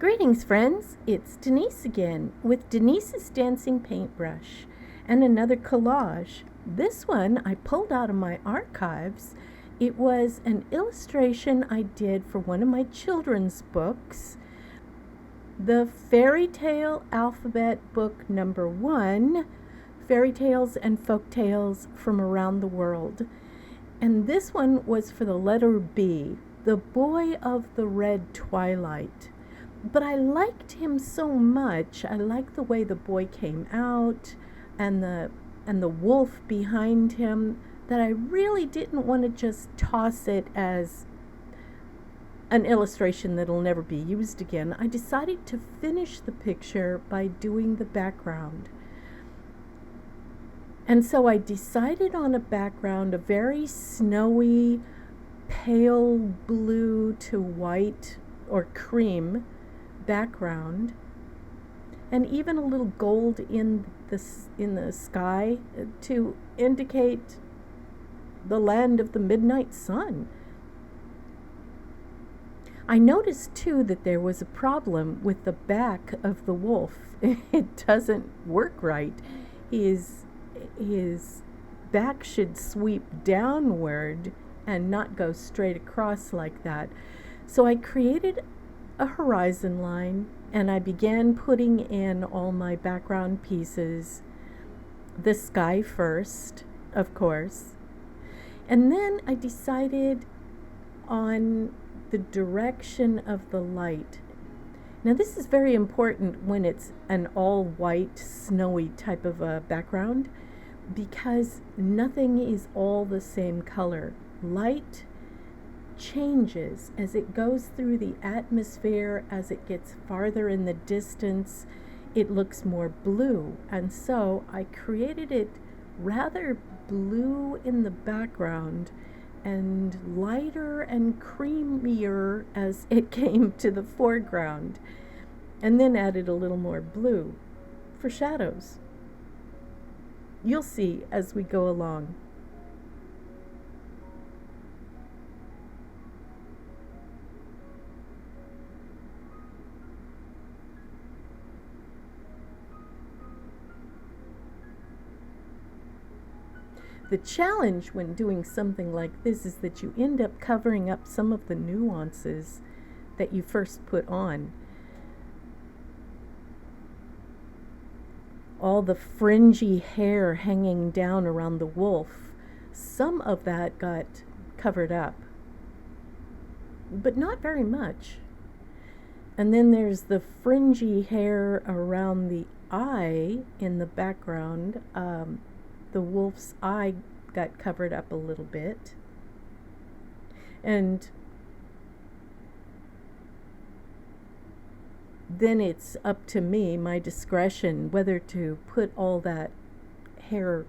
Greetings, friends. It's Denise again with Denise's Dancing Paintbrush and another collage. This one I pulled out of my archives. It was an illustration I did for one of my children's books, the FairyTale Alphabet Book number 1, Fairy Tales and Folk Tales from Around the World. And this one was for the letter B, the boy of the Red Twilight. But I liked him so much. I liked the way the boy came out and the wolf behind him that I really didn't want to just toss it as an illustration that'll never be used again. I decided to finish the picture by doing the background. And so I decided on a background, a very snowy, pale blue to white or cream background, and even a little gold in the sky to indicate the land of the midnight sun. I noticed too that there was a problem with the back of the wolf. It doesn't work right. His back should sweep downward and not go straight across like that. So I created a horizon line and I began putting in all my background pieces, the sky first, of course, and then I decided on the direction of the light. Now this is very important when it's an all white snowy type of a background, because nothing is all the same color. Light changes as it goes through the atmosphere. As it gets farther in the distance, it looks more blue, and so I created it rather blue in the background and lighter and creamier as it came to the foreground, and then added a little more blue for shadows. You'll see as we go along. The challenge when doing something like this is that you end up covering up some of the nuances that you first put on. All the fringy hair hanging down around the wolf, some of that got covered up, but not very much. And then there's the fringy hair around the eye in the background. The wolf's eye got covered up a little bit. And then it's up to me, my discretion, whether to put all that hair,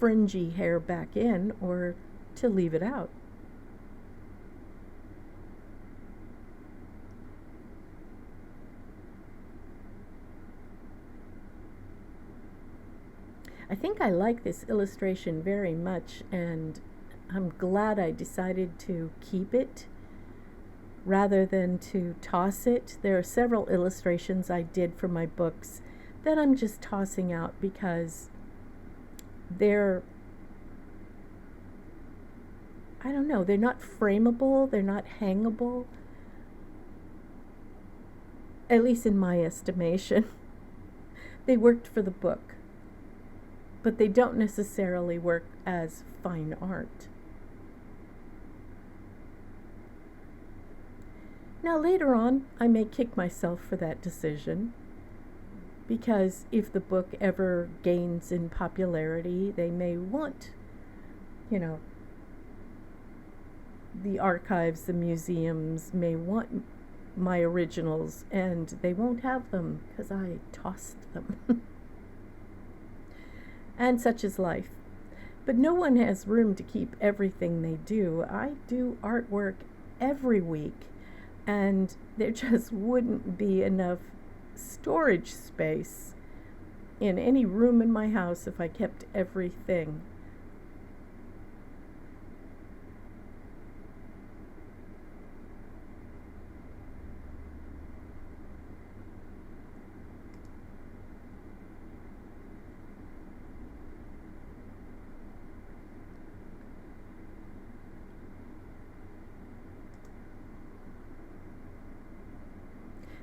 fringy hair, back in or to leave it out. I think I like this illustration very much, and I'm glad I decided to keep it rather than to toss it. There are several illustrations I did for my books that I'm just tossing out because they're not frameable, they're not hangable, at least in my estimation. They worked for the book, but they don't necessarily work as fine art. Now later on, I may kick myself for that decision, because if the book ever gains in popularity, they may want, the archives, the museums may want my originals, and they won't have them because I tossed them. And such is life. But no one has room to keep everything they do. I do artwork every week, and there just wouldn't be enough storage space in any room in my house if I kept everything.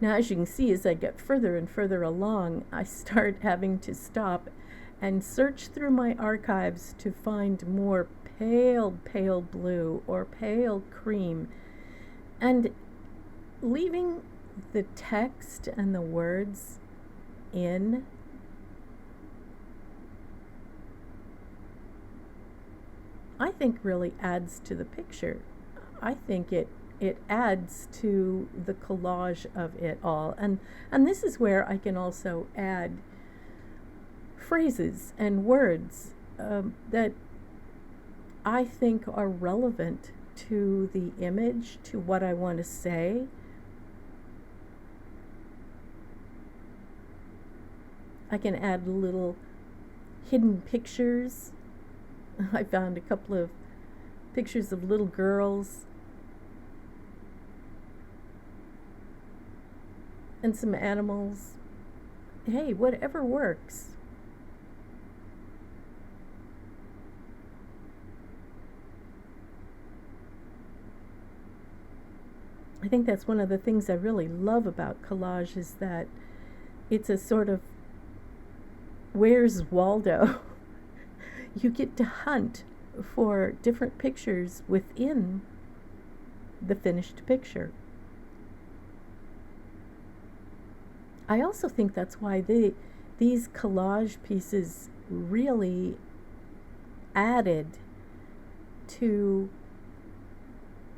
Now, as you can see, as I get further and further along, I start having to stop and search through my archives to find more pale blue or pale cream, and leaving the text and the words in, I think really adds to the picture. I think it adds to the collage of it all. And this is where I can also add phrases and words that I think are relevant to the image, to what I want to say. I can add little hidden pictures. I found a couple of pictures of little girls and some animals. Hey, whatever works. I think that's one of the things I really love about collage, is that it's a sort of Where's Waldo? You get to hunt for different pictures within the finished picture. I also think that's why these collage pieces really added to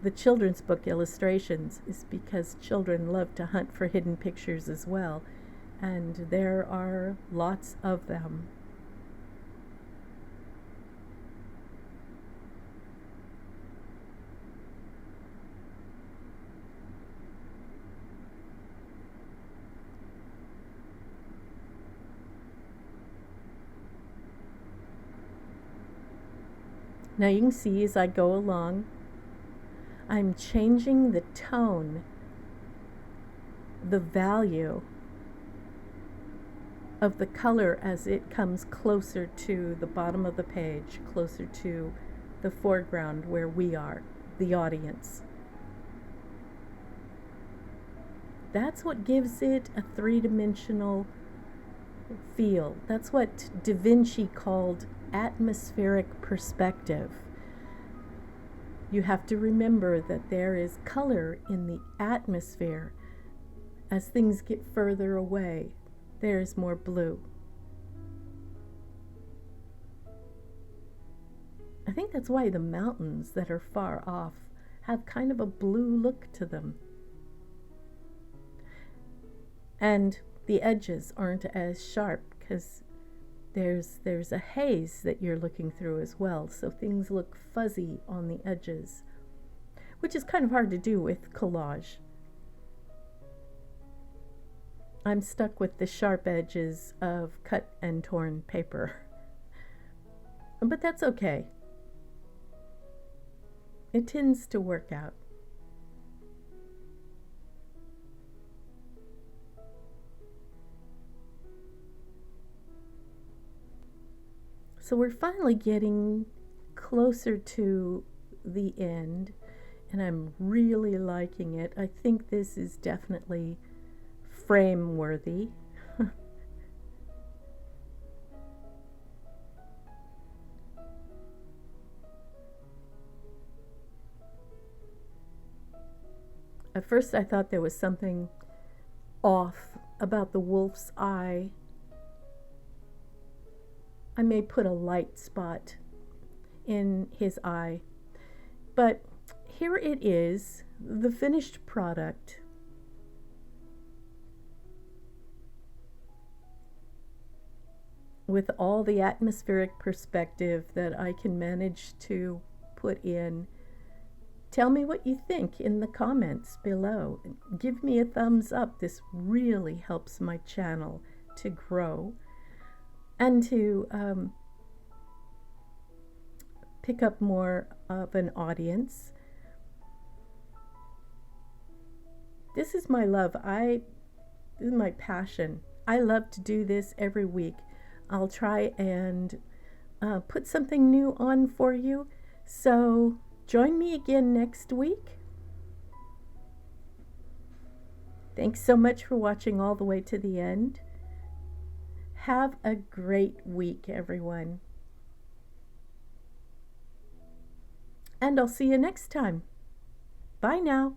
the children's book illustrations, is because children love to hunt for hidden pictures as well, and there are lots of them. Now you can see as I go along, I'm changing the tone, the value of the color as it comes closer to the bottom of the page, closer to the foreground where we are, the audience. That's what gives it a three-dimensional feel. That's what Da Vinci called atmospheric perspective. You have to remember that there is color in the atmosphere. As things get further away, there's more blue. I think that's why the mountains that are far off have kind of a blue look to them. And the edges aren't as sharp because there's a haze that you're looking through as well, so things look fuzzy on the edges, which is kind of hard to do with collage. I'm stuck with the sharp edges of cut and torn paper, but that's okay. It tends to work out. So we're finally getting closer to the end, and I'm really liking it. I think this is definitely frame worthy. At first I thought there was something off about the wolf's eye. I may put a light spot in his eye, but here it is, the finished product. With all the atmospheric perspective that I can manage to put in. Tell me what you think in the comments below. Give me a thumbs up. This really helps my channel to grow and to pick up more of an audience. This is my love. This is my passion. I love to do this every week. I'll try and put something new on for you. So join me again next week. Thanks so much for watching all the way to the end. Have a great week, everyone. And I'll see you next time. Bye now.